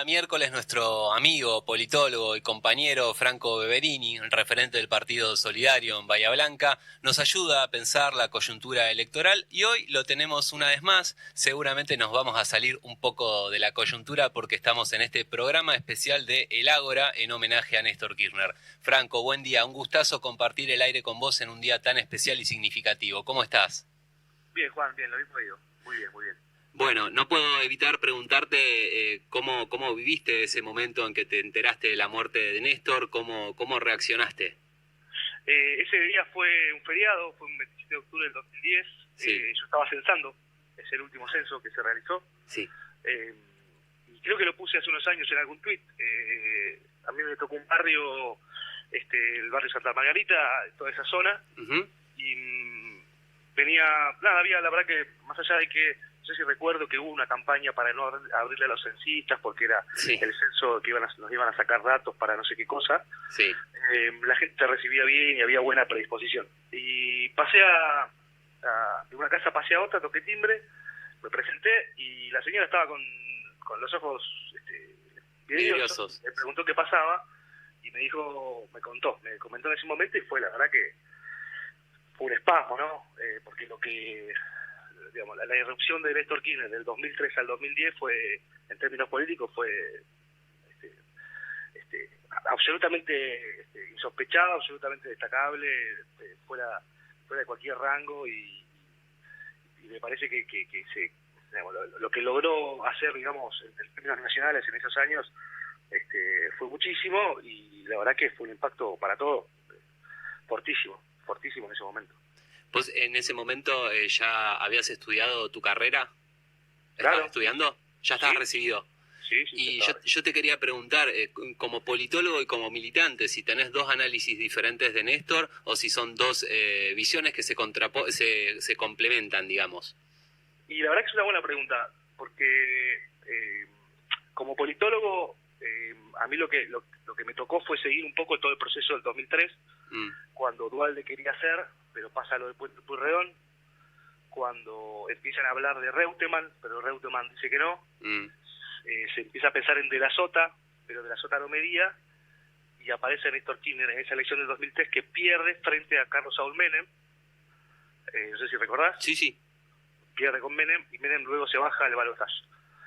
Cada miércoles nuestro amigo, politólogo y compañero Franco Beverini, referente del Partido Solidario en Bahía Blanca, nos ayuda a pensar la coyuntura electoral y hoy lo tenemos una vez más. Seguramente nos vamos a salir un poco de la coyuntura porque estamos en este programa especial de El Ágora en homenaje a Néstor Kirchner. Franco, buen día, un gustazo compartir el aire con vos en un día tan especial y significativo. ¿Cómo estás? Bien, Juan, bien, lo mismo digo. Muy bien, muy bien. Bueno, no puedo evitar preguntarte cómo viviste ese momento en que te enteraste de la muerte de Néstor, cómo reaccionaste. Ese día fue un feriado, fue un 27 de octubre del 2010. Sí. Yo estaba censando, es el último censo que se realizó. Sí. Y creo que lo puse hace unos años en algún tuit. A mí me tocó un barrio, el barrio Santa Margarita, toda esa zona. Uh-huh. Y había la verdad que, más allá de que, no sé si recuerdo que hubo una campaña para no abrirle a los censistas porque era Sí. el censo que nos iban a sacar datos para no sé qué cosa. Sí. La gente te recibía bien y había buena predisposición. Y pasé de una casa pasé a otra, toqué timbre, me presenté y la señora estaba con los ojos vidriosos. Me preguntó qué pasaba y me comentó en ese momento y fue la verdad que fue un espasmo, ¿no? Porque digamos, la irrupción de Néstor Kirchner del 2003 al 2010 fue, en términos políticos, fue absolutamente insospechado, absolutamente destacable, fuera de cualquier rango y me parece que digamos, lo que logró hacer, digamos, en términos nacionales en esos años fue muchísimo y la verdad que fue un impacto para todos fortísimo en ese momento. ¿Vos en ese momento ya habías estudiado tu carrera? ¿Estabas Claro. estudiando? ¿Ya estabas Sí. recibido? Sí, Y yo te quería preguntar, como politólogo y como militante, si tenés dos análisis diferentes de Néstor o si son dos visiones que se complementan, digamos. Y la verdad que es una buena pregunta, porque como politólogo, a mí lo que me tocó fue seguir un poco todo el proceso del 2003, cuando Duhalde quería hacer, pero pasa lo de Puente Pueyrredón, cuando empiezan a hablar de Reutemann, pero Reutemann dice que no, se empieza a pensar en De la Sota, pero De la Sota no medía, y aparece Néstor Kirchner en esa elección del 2003 que pierde frente a Carlos Saúl Menem, no sé si recordás. Sí. Pierde con Menem, y Menem luego se baja al balotaje.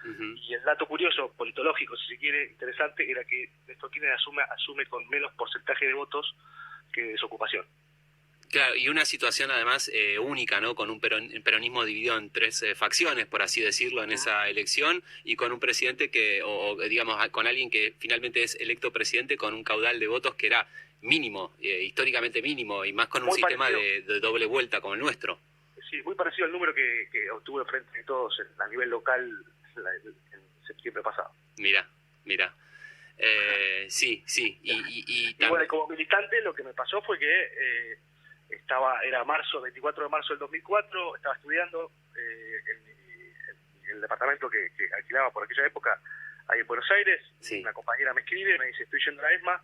Uh-huh. Y el dato curioso, politológico, si se quiere, interesante, era que Néstor Kirchner asume con menos porcentaje de votos que desocupación. Claro, y una situación además única, ¿no? Con un peronismo dividido en tres facciones, por así decirlo, en esa elección, y con un presidente o digamos, con alguien que finalmente es electo presidente con un caudal de votos que era mínimo, históricamente mínimo, y más con un sistema de doble vuelta como el nuestro. Sí, muy parecido al número que obtuvo el Frente de Todos a nivel local en septiembre pasado. Mira. Sí. Y bueno, como militante lo que me pasó fue que era 24 de marzo del 2004, estaba estudiando en el departamento que alquilaba por aquella época ahí en Buenos Aires. Sí. Una compañera me escribe, me dice, estoy yendo a la ESMA,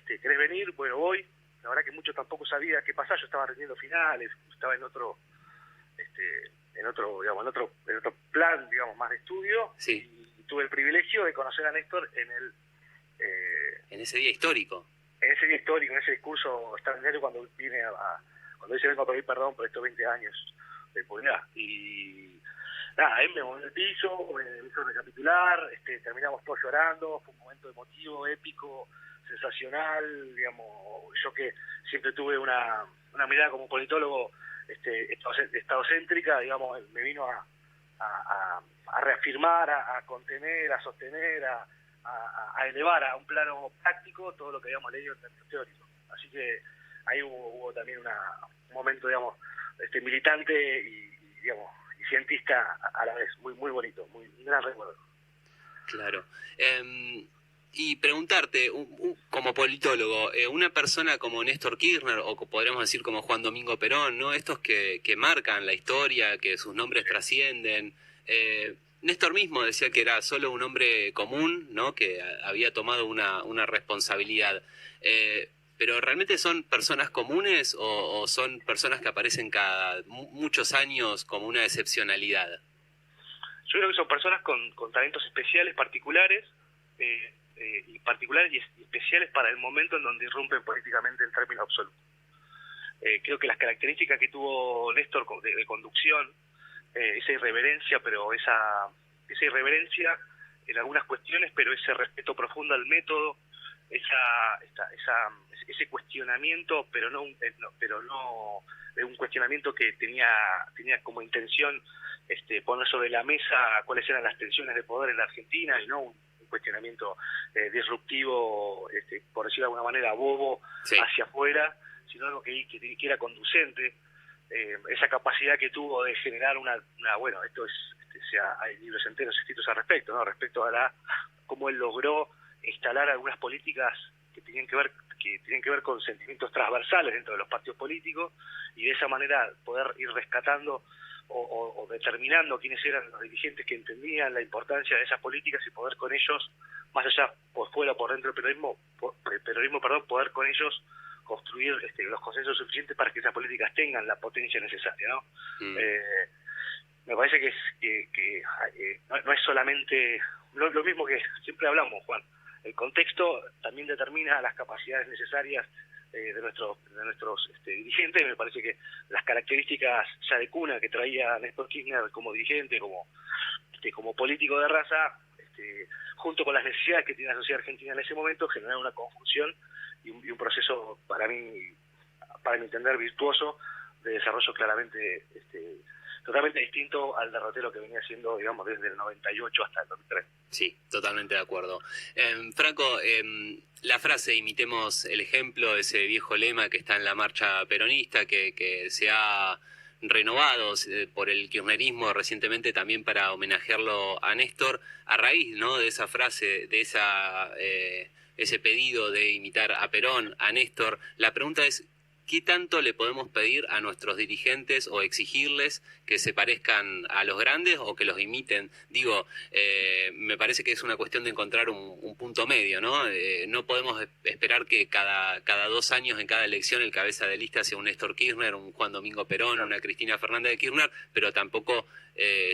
¿querés venir? Bueno, voy. La verdad que mucho tampoco sabía qué pasaba, yo estaba rindiendo finales, estaba en otro plan, digamos, más de estudio. Sí. Y tuve el privilegio de conocer a Néstor en ese día histórico. En ese discurso extraordinario cuando dice vengo a pedir perdón por estos 20 años de impunidad. Y nada, él me movió el piso, me hizo recapitular, terminamos todos llorando, fue un momento emotivo, épico, sensacional, digamos. Yo que siempre tuve una mirada como politólogo estadocéntrica, digamos, me vino a reafirmar, a contener, a sostener, a elevar a un plano práctico todo lo que habíamos leído en términos teóricos. Así que ahí hubo también un momento, digamos, militante y cientista a la vez, muy muy bonito, muy un gran recuerdo. Claro. Y preguntarte, como politólogo, una persona como Néstor Kirchner, o podríamos decir como Juan Domingo Perón, ¿no? Estos que marcan la historia, que sus nombres trascienden. Néstor mismo decía que era solo un hombre común, ¿no? Que había tomado una responsabilidad. ¿Pero realmente son personas comunes o son personas que aparecen cada muchos años como una excepcionalidad? Yo creo que son personas con talentos especiales, particulares, y especiales para el momento en donde irrumpen políticamente en términos absolutos. Creo que las características que tuvo Néstor de conducción, esa irreverencia, pero esa irreverencia en algunas cuestiones, pero ese respeto profundo al método, ese cuestionamiento, pero no un cuestionamiento que tenía como intención poner sobre la mesa cuáles eran las tensiones de poder en la Argentina, y no un cuestionamiento disruptivo, por decirlo de alguna manera, bobo, sí, hacia afuera, sino algo que era conducente. Esa capacidad que tuvo de generar bueno, esto es, hay libros enteros escritos al respecto, ¿no? Respecto a cómo él logró instalar algunas políticas que tienen que ver con sentimientos transversales dentro de los partidos políticos, y de esa manera poder ir rescatando o determinando quiénes eran los dirigentes que entendían la importancia de esas políticas, y poder con ellos, más allá por fuera o por dentro del peronismo, poder con ellos construir los consensos suficientes para que esas políticas tengan la potencia necesaria, ¿no? Me parece que no es solamente lo mismo que siempre hablamos, Juan. El contexto también determina las capacidades necesarias de nuestros dirigentes. Me parece que las características ya de cuna que traía Néstor Kirchner como dirigente, como político de raza, junto con las necesidades que tiene la sociedad argentina en ese momento, generaron una confusión y un proceso, para mi entender, virtuoso, de desarrollo claramente totalmente distinto al derrotero que venía siendo, digamos, desde el 98 hasta el 2003. Sí, totalmente de acuerdo. Franco, la frase "imitemos el ejemplo", ese viejo lema que está en la marcha peronista, que se ha renovado por el kirchnerismo recientemente también para homenajearlo a Néstor, a raíz, ¿no?, de esa frase, de ese pedido de imitar a Perón, a Néstor, la pregunta es: ¿qué tanto le podemos pedir a nuestros dirigentes o exigirles que se parezcan a los grandes o que los imiten? Digo, me parece que es una cuestión de encontrar un punto medio, ¿no? No podemos esperar que cada 2 años en cada elección el cabeza de lista sea un Néstor Kirchner, un Juan Domingo Perón, una Cristina Fernández de Kirchner, pero tampoco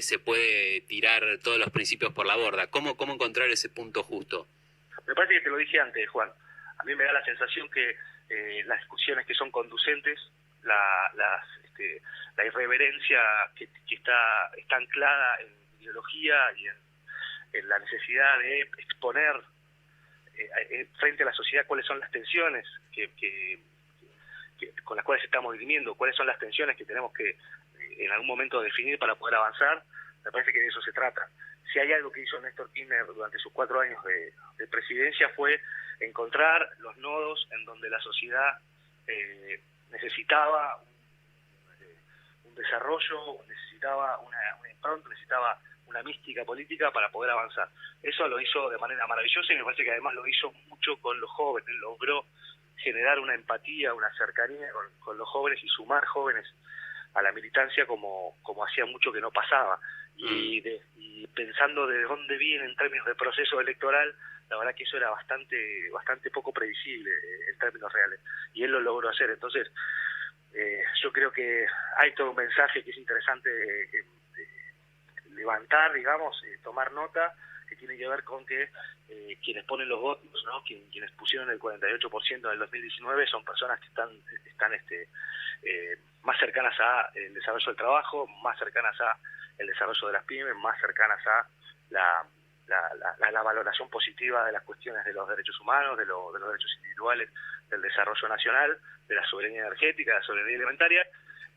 se puede tirar todos los principios por la borda. ¿Cómo encontrar ese punto justo? Me parece que te lo dije antes, Juan. A mí me da la sensación que las discusiones que son conducentes, la irreverencia que está anclada en ideología y en la necesidad de exponer frente a la sociedad cuáles son las tensiones con las cuales estamos viviendo, cuáles son las tensiones que tenemos que en algún momento definir para poder avanzar. Me parece que de eso se trata. Si hay algo que hizo Néstor Kirchner durante sus 4 años de presidencia, fue encontrar los nodos en donde la sociedad necesitaba un desarrollo, necesitaba una impronta, necesitaba una mística política para poder avanzar. Eso lo hizo de manera maravillosa, y me parece que además lo hizo mucho con los jóvenes. Logró generar una empatía, una cercanía con los jóvenes y sumar jóvenes a la militancia como hacía mucho que no pasaba. Y pensando de dónde viene en términos de proceso electoral, la verdad que eso era bastante poco previsible en términos reales, y él lo logró hacer. Entonces yo creo que hay todo un mensaje que es interesante levantar, digamos, tomar nota, que tiene que ver con que quienes ponen los votos, ¿no?, quienes pusieron el 48% en el 2019 son personas que están más cercanas a el desarrollo del trabajo, más cercanas a el desarrollo de las pymes, más cercanas a la valoración positiva de las cuestiones de los derechos humanos, de los derechos individuales, del desarrollo nacional, de la soberanía energética, de la soberanía alimentaria,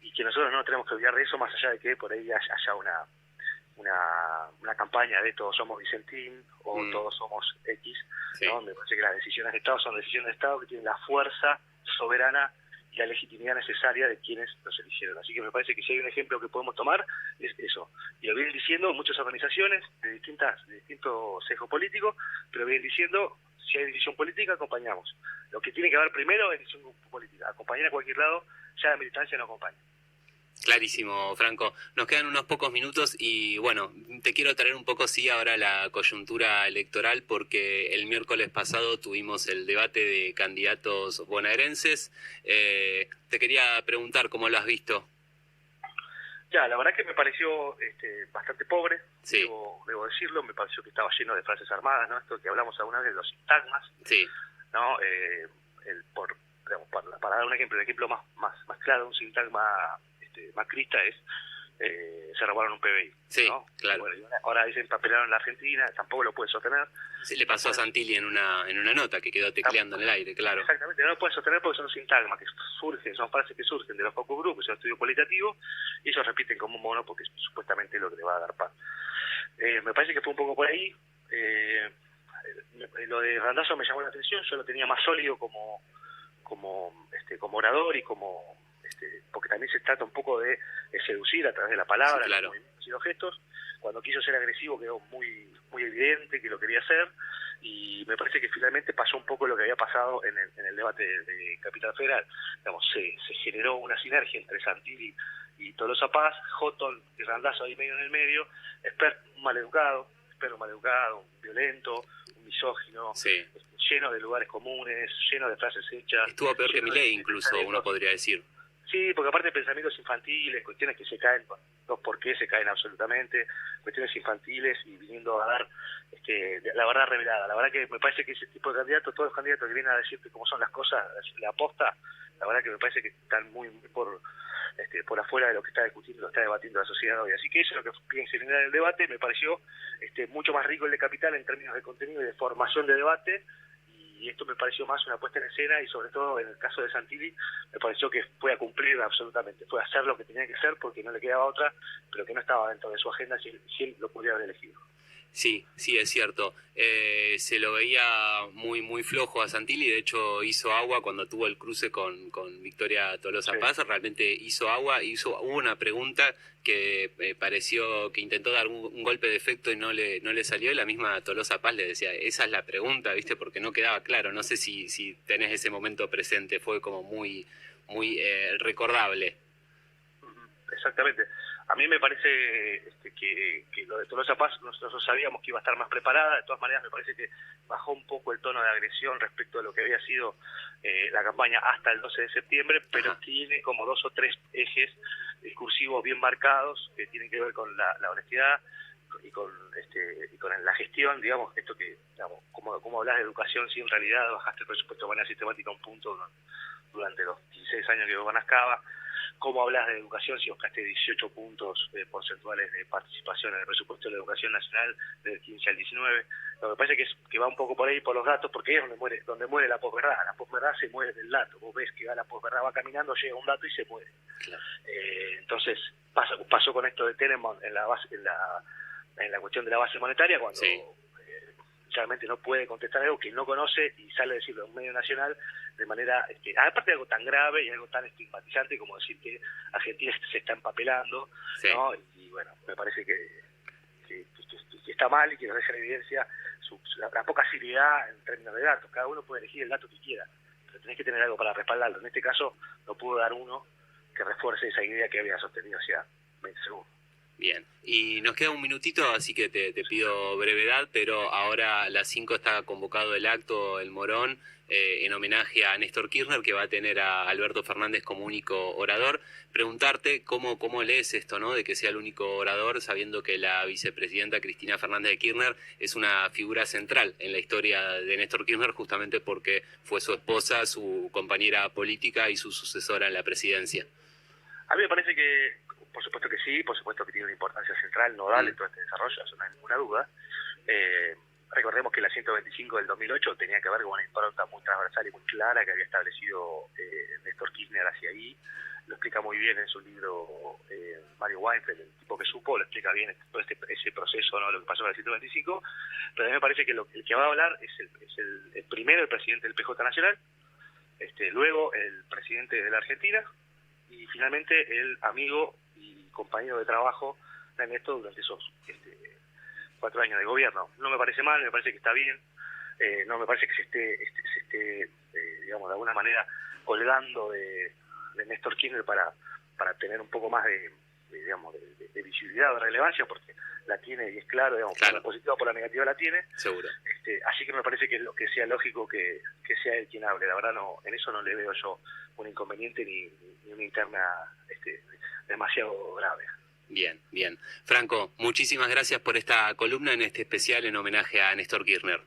y que nosotros no tenemos que olvidar de eso, más allá de que por ahí haya una campaña de todos somos Vicentín o todos somos X, ¿no? Sí. Me parece que las decisiones de Estado son decisiones de Estado que tienen la fuerza soberana y la legitimidad necesaria de quienes los eligieron. Así que me parece que si hay un ejemplo que podemos tomar, es eso. Y lo vienen diciendo muchas organizaciones de distintos sesgos políticos, pero vienen diciendo: si hay decisión política, acompañamos. Lo que tiene que haber primero es decisión política. Acompañar a cualquier lado, ya la militancia no acompaña. Clarísimo, Franco. Nos quedan unos pocos minutos y, bueno, te quiero traer un poco, sí, ahora la coyuntura electoral, porque el miércoles pasado tuvimos el debate de candidatos bonaerenses. Te quería preguntar cómo lo has visto. Ya, la verdad que me pareció bastante pobre, Sí, debo decirlo, me pareció que estaba lleno de frases armadas, ¿no? Esto que hablamos alguna vez de los sintagmas, sí, ¿no? Digamos, para dar un ejemplo, el ejemplo más claro de un sintagma macrista es se robaron un PBI, sí, ¿no? claro. Bueno, y ahora dicen papelaron en la Argentina, tampoco lo puede sostener. Sí, le pasó a Santilli en una nota que quedó tecleando en el aire, claro. Exactamente, no lo puede sostener porque son sintagmas que surgen, son frases que surgen de los focus group, que son estudios cualitativos, y ellos repiten como un mono porque es supuestamente lo que le va a dar pan. Me parece que fue un poco por ahí. Lo de Randazzo me llamó la atención, yo lo tenía más sólido como orador y porque también se trata un poco de seducir a través de la palabra, Sí, claro. los movimientos y los gestos. Cuando quiso ser agresivo quedó muy evidente que lo quería hacer, y me parece que finalmente pasó un poco lo que había pasado en el debate de Capital Federal. Digamos, se generó una sinergia entre Santilli y Tolosa Paz, Houghton y Randazzo ahí medio en el medio, Espert un maleducado, un violento, un misógino, Sí. lleno de lugares comunes, lleno de frases hechas. Estuvo peor que Milei, de incluso, pensamientos. uno podría decir. Sí, porque aparte de pensamientos infantiles, cuestiones que se caen, los por qué se caen absolutamente, cuestiones infantiles y viniendo a dar la verdad revelada. La verdad que me parece que ese tipo de candidatos, todos los candidatos que vienen a decirte cómo son las cosas, la aposta, la verdad que me parece que están muy por afuera de lo que está discutiendo, lo está debatiendo la sociedad hoy. Así que eso es lo que pide en general el debate. Me pareció mucho más rico el de Capital en términos de contenido y de formación de debate, y esto me pareció más una puesta en escena, y sobre todo en el caso de Santilli me pareció que fue a cumplir absolutamente, fue a hacer lo que tenía que hacer porque no le quedaba otra, pero que no estaba dentro de su agenda si él lo podía haber elegido. Sí, sí, es cierto. Se lo veía muy flojo a Santilli, de hecho hizo agua cuando tuvo el cruce con Victoria Tolosa Paz, realmente hizo agua, hubo una pregunta que pareció que intentó dar un golpe de efecto y no le salió, y la misma Tolosa Paz le decía, esa es la pregunta, ¿viste? Porque no quedaba claro, no sé si tenés ese momento presente, fue como muy recordable. Exactamente. A mí me parece que lo de Tolosa Paz nosotros sabíamos que iba a estar más preparada. De todas maneras, me parece que bajó un poco el tono de agresión respecto a lo que había sido la campaña hasta el 12 de septiembre, pero tiene como 2 o 3 ejes discursivos bien marcados que tienen que ver con la honestidad y con la gestión, digamos, esto que, digamos, cómo hablas de educación si en realidad bajaste el presupuesto de manera sistemática a un punto durante los 16 años que gobernascaba. ¿Cómo hablas de educación si buscaste 18 puntos porcentuales de participación en el presupuesto de la educación nacional del 15 al 19? Lo que pasa es que va un poco por ahí, por los datos, porque ahí es donde muere la posverdad. La posverdad se muere del dato. Vos ves que la posverdad va caminando, llega un dato y se muere. Claro. Entonces pasó con esto de Tenenbaum en la cuestión de la base monetaria, cuando realmente no puede contestar algo que no conoce y sale a decirlo en un medio nacional de manera, aparte de algo tan grave y algo tan estigmatizante como decir que Argentina se está empapelando, ¿no? Y bueno, me parece que está mal y que nos deja en evidencia la poca seriedad en términos de datos. Cada uno puede elegir el dato que quiera, pero tenés que tener algo para respaldarlo. En este caso no pudo dar uno que refuerce esa idea que había sostenido hacía 20 segundos. Bien, y nos queda un minutito, así que te pido brevedad, pero ahora a las 5 está convocado el acto, el Morón, en homenaje a Néstor Kirchner, que va a tener a Alberto Fernández como único orador. Preguntarte cómo lees esto, ¿no? De que sea el único orador, sabiendo que la vicepresidenta Cristina Fernández de Kirchner es una figura central en la historia de Néstor Kirchner, justamente porque fue su esposa, su compañera política y su sucesora en la presidencia. A mí me parece que, por supuesto que sí, por supuesto que tiene una importancia central, nodal en todo este desarrollo, eso no hay ninguna duda. Recordemos que la 125 del 2008 tenía que ver con una impronta muy transversal y muy clara que había establecido Néstor Kirchner hacia ahí. Lo explica muy bien en su libro Mario Weinfeld, el tipo que supo, lo explica bien todo ese proceso, ¿no? Lo que pasó con la 125. Pero a mí me parece que el que va a hablar es el primero, el presidente del PJ Nacional, luego el presidente de la Argentina, y finalmente el amigo y compañero de trabajo de Néstor durante esos 4 años de gobierno. No me parece mal, me parece que está bien, no me parece que se esté digamos, de alguna manera colgando de Néstor Kirchner para tener un poco más de visibilidad, de relevancia, porque la tiene y es claro, digamos, por la positiva o por la negativa la tiene. Seguro. Así que me parece que sea lógico que sea él quien hable. La verdad, en eso no le veo yo un inconveniente ni una interna demasiado grave. Bien, bien. Franco, muchísimas gracias por esta columna en este especial en homenaje a Néstor Kirchner.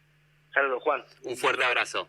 Saludos, Juan. Un fuerte abrazo.